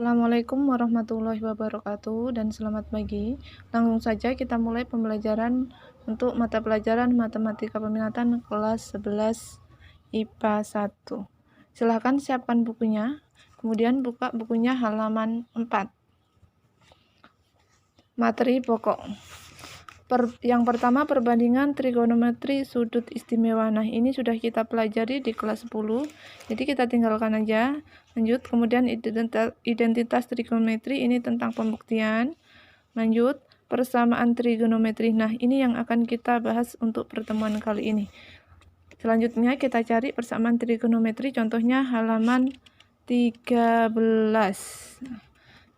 Assalamualaikum warahmatullahi wabarakatuh dan selamat pagi. Langsung saja kita mulai pembelajaran untuk mata pelajaran Matematika Peminatan kelas 11 IPA 1. Silahkan siapkan bukunya, kemudian buka bukunya halaman 4. Materi pokok. Yang pertama, perbandingan trigonometri sudut istimewa. Nah, ini sudah kita pelajari di kelas 10. Jadi kita tinggalkan aja. Lanjut, kemudian identitas trigonometri, ini tentang pembuktian. Lanjut, persamaan trigonometri. Nah, ini yang akan kita bahas untuk pertemuan kali ini. Selanjutnya kita cari persamaan trigonometri, contohnya halaman 13.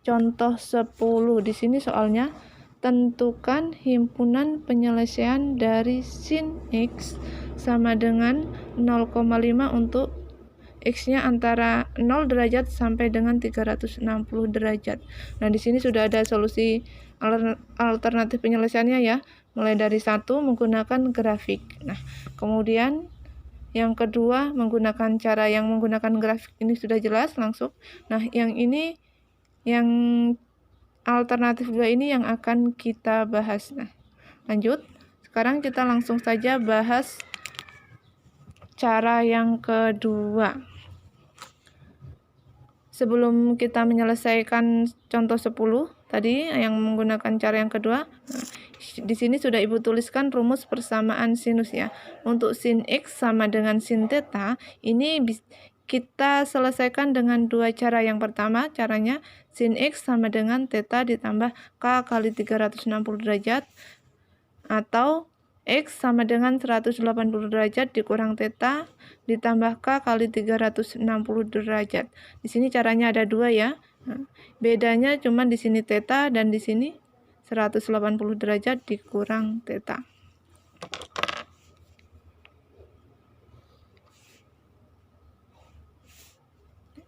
Contoh 10 di sini soalnya, tentukan himpunan penyelesaian dari sin X sama dengan 0,5 untuk X-nya antara 0 derajat sampai dengan 360 derajat. Nah, di sini sudah ada solusi alternatif penyelesaiannya ya. Mulai dari 1 menggunakan grafik. Nah, kemudian yang kedua menggunakan cara yang menggunakan grafik ini sudah jelas langsung. Nah, yang ini yang alternatif 2 ini yang akan kita bahas. Nah, lanjut. Sekarang kita langsung saja bahas cara yang kedua. Sebelum kita menyelesaikan contoh 10 tadi yang menggunakan cara yang kedua, di sini sudah Ibu tuliskan rumus persamaan sinus ya. Untuk sin X sama dengan sin theta, ini kita selesaikan dengan dua cara. Yang pertama, caranya sin X sama dengan theta ditambah K kali 360 derajat, atau X sama dengan 180 derajat dikurang theta ditambah K kali 360 derajat. Di sini caranya ada dua ya. Bedanya cuma di sini theta dan di sini 180 derajat dikurang theta.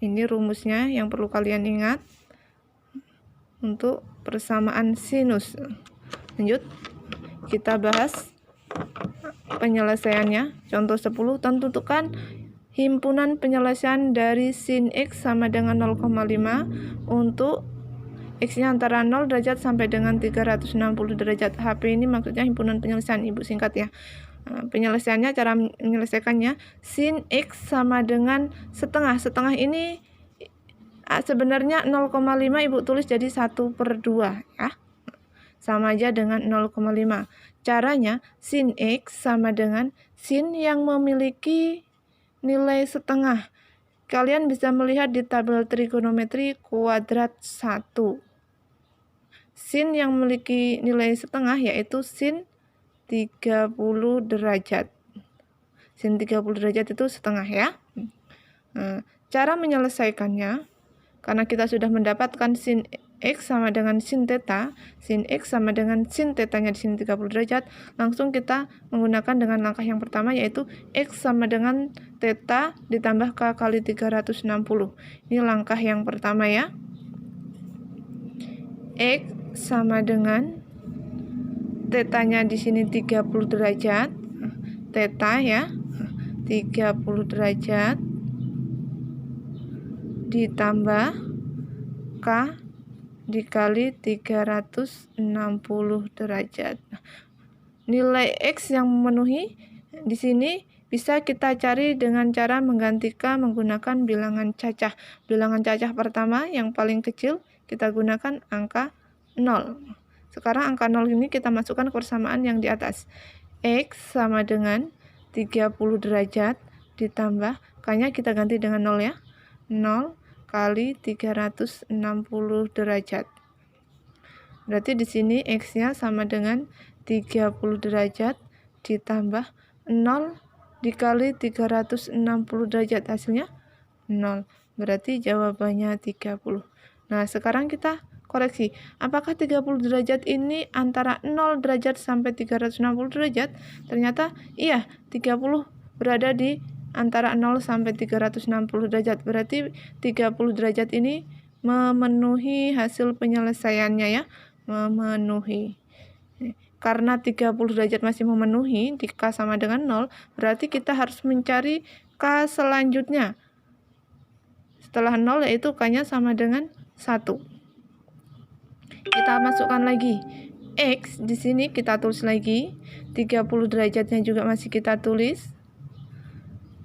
Ini rumusnya yang perlu kalian ingat untuk persamaan sinus. Lanjut, kita bahas penyelesaiannya. Contoh 10, tentukan himpunan penyelesaian dari sin X sama dengan 0,5 untuk X-nya antara 0 derajat sampai dengan 360 derajat. HP ini maksudnya himpunan penyelesaian, Ibu singkat ya. Penyelesaiannya, cara menyelesaikannya, sin X sama dengan setengah. Setengah ini sebenarnya 0,5 Ibu tulis jadi 1/2 ya. Sama aja dengan 0,5. Caranya, sin X sama dengan sin yang memiliki nilai setengah. Kalian bisa melihat di tabel trigonometri kuadrat 1. Sin yang memiliki nilai setengah yaitu sin 30 derajat. Sin 30 derajat itu setengah ya. Cara menyelesaikannya, karena kita sudah mendapatkan sin X sama dengan sin theta, sin X sama dengan sin theta-nya di sini 30 derajat, langsung kita menggunakan dengan langkah yang pertama yaitu X sama dengan theta ditambah K kali 360. Ini langkah yang pertama ya. X sama dengan theta-nya di sini 30 derajat. Theta ya, 30 derajat ditambah K dikali 360 derajat. Nilai X yang memenuhi di sini bisa kita cari dengan cara mengganti K menggunakan bilangan cacah. Bilangan cacah pertama yang paling kecil kita gunakan angka 0. Sekarang angka 0 ini kita masukkan ke persamaan yang di atas. X sama dengan 30 derajat ditambah K-nya kita ganti dengan 0 ya. 0 kali 360 derajat. Berarti di sini X-nya sama dengan 30 derajat ditambah 0 dikali 360 derajat, hasilnya 0. Berarti jawabannya 30. Nah, sekarang kita koreksi. Apakah 30 derajat ini antara 0 derajat sampai 360 derajat? Ternyata iya, 30 berada di antara 0 sampai 360 derajat. Berarti 30 derajat ini memenuhi hasil penyelesaiannya ya. Memenuhi. Karena 30 derajat masih memenuhi, di K sama dengan 0, berarti kita harus mencari K selanjutnya. Setelah 0 yaitu K-nya sama dengan 1. Kita masukkan lagi X di sini, kita tulis lagi 30 derajatnya juga masih kita tulis,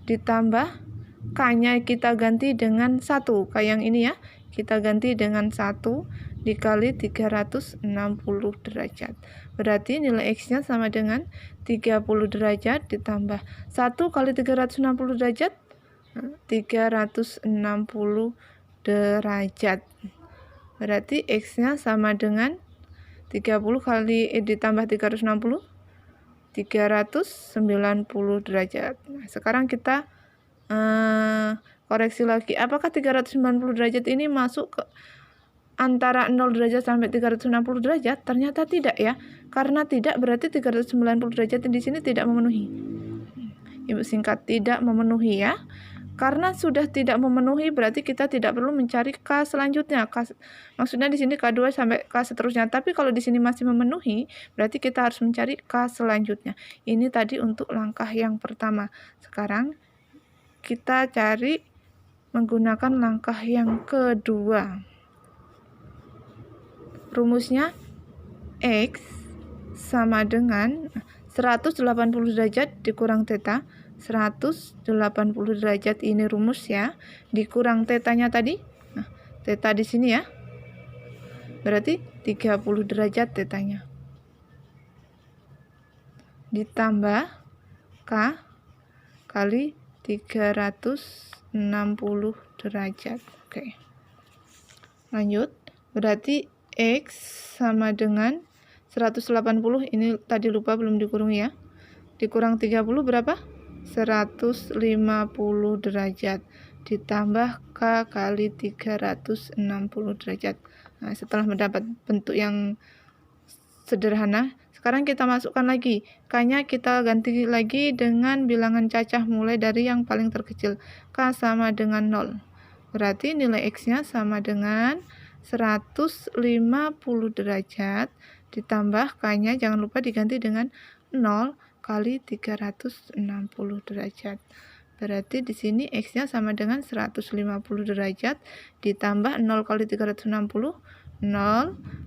ditambah K-nya kita ganti dengan 1, kayak yang ini ya, kita ganti dengan 1 dikali 360 derajat. Berarti nilai X-nya sama dengan 30 derajat ditambah 1 kali 360 derajat, 360 derajat. Berarti X-nya sama dengan 30 kali ditambah 360, 390 derajat. Nah, sekarang kita koreksi lagi. Apakah 390 derajat ini masuk ke antara 0 derajat sampai 360 derajat? Ternyata tidak ya. Karena tidak berarti 390 derajat di sini tidak memenuhi. Ibu singkat tidak memenuhi ya. Karena sudah tidak memenuhi berarti kita tidak perlu mencari K selanjutnya. Maksudnya di sini K2 sampai K seterusnya. Tapi kalau di sini masih memenuhi, berarti kita harus mencari K selanjutnya. Ini tadi untuk langkah yang pertama. Sekarang kita cari menggunakan langkah yang kedua. Rumusnya X sama dengan 180 derajat dikurang theta. 180 derajat ini rumus ya, dikurang tetanya tadi. Nah, theta di sini ya. Berarti 30 derajat tetanya. Ditambah K kali 360 derajat. Oke. Lanjut. Berarti X sama dengan 180, ini tadi lupa belum dikurung ya. Dikurang 30 berapa? 150 derajat ditambah K kali 360 derajat. Nah, setelah mendapat bentuk yang sederhana, sekarang kita masukkan lagi K-nya, kita ganti lagi dengan bilangan cacah mulai dari yang paling terkecil. K sama dengan 0. Berarti nilai X-nya sama dengan 150 derajat ditambah K-nya jangan lupa diganti dengan 0 kali 360 derajat. Berarti di sini X-nya sama dengan 150 derajat ditambah 0 kali 360, 0,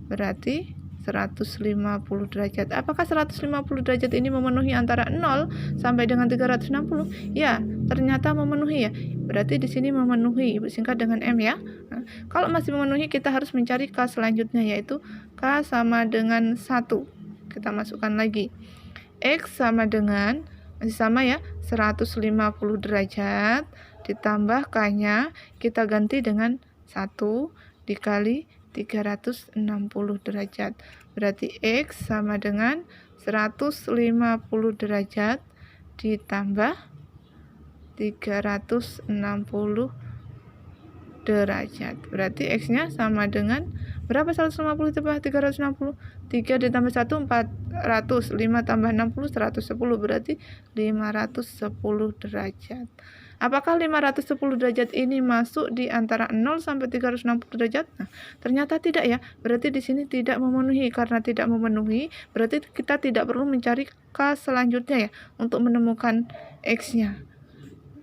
berarti 150 derajat. Apakah 150 derajat ini memenuhi antara 0 sampai dengan 360? Ya, ternyata memenuhi ya. Berarti di sini memenuhi, Ibu singkat dengan M ya. Nah, kalau masih memenuhi kita harus mencari K selanjutnya, yaitu K sama dengan 1. Kita masukkan lagi. X sama dengan, masih sama ya, 150 derajat ditambah K-nya kita ganti dengan 1 dikali 360 derajat. Berarti X sama dengan 150 derajat ditambah 360 derajat. Berarti X-nya sama dengan berapa? 150 tambah 360. 3 ditambah 1, 400. 5 tambah 60, 110. Berarti 510 derajat. Apakah 510 derajat ini masuk di antara 0 sampai 360 derajat? Nah, ternyata tidak ya. Berarti di sini tidak memenuhi. Karena tidak memenuhi, berarti kita tidak perlu mencari K selanjutnya ya untuk menemukan X-nya.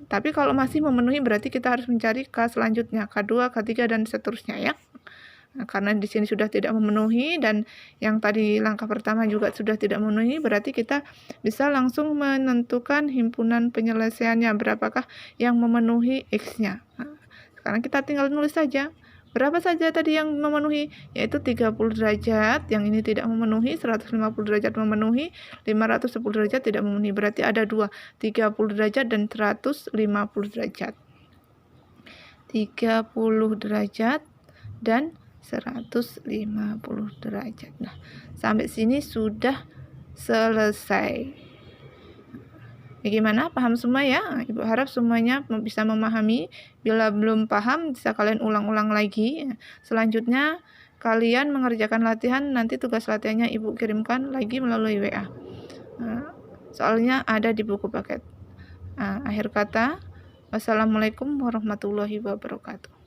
Tapi kalau masih memenuhi berarti kita harus mencari K selanjutnya, K2, K3 dan seterusnya ya. Nah, karena di sini sudah tidak memenuhi dan yang tadi langkah pertama juga sudah tidak memenuhi, berarti kita bisa langsung menentukan himpunan penyelesaiannya berapakah yang memenuhi X-nya. Nah, sekarang kita tinggal nulis saja. Berapa saja tadi yang memenuhi? Yaitu 30 derajat, yang ini tidak memenuhi, 150 derajat memenuhi, 510 derajat tidak memenuhi. Berarti ada 2, 30 derajat dan 150 derajat. 30 derajat dan 150 derajat. Nah, sampai sini sudah selesai. Bagaimana? Paham semua ya? Ibu harap semuanya bisa memahami. Bila belum paham, bisa kalian ulang-ulang lagi. Selanjutnya, kalian mengerjakan latihan. Nanti tugas latihannya Ibu kirimkan lagi melalui WA. Soalnya ada di buku paket. Akhir kata, wassalamualaikum warahmatullahi wabarakatuh.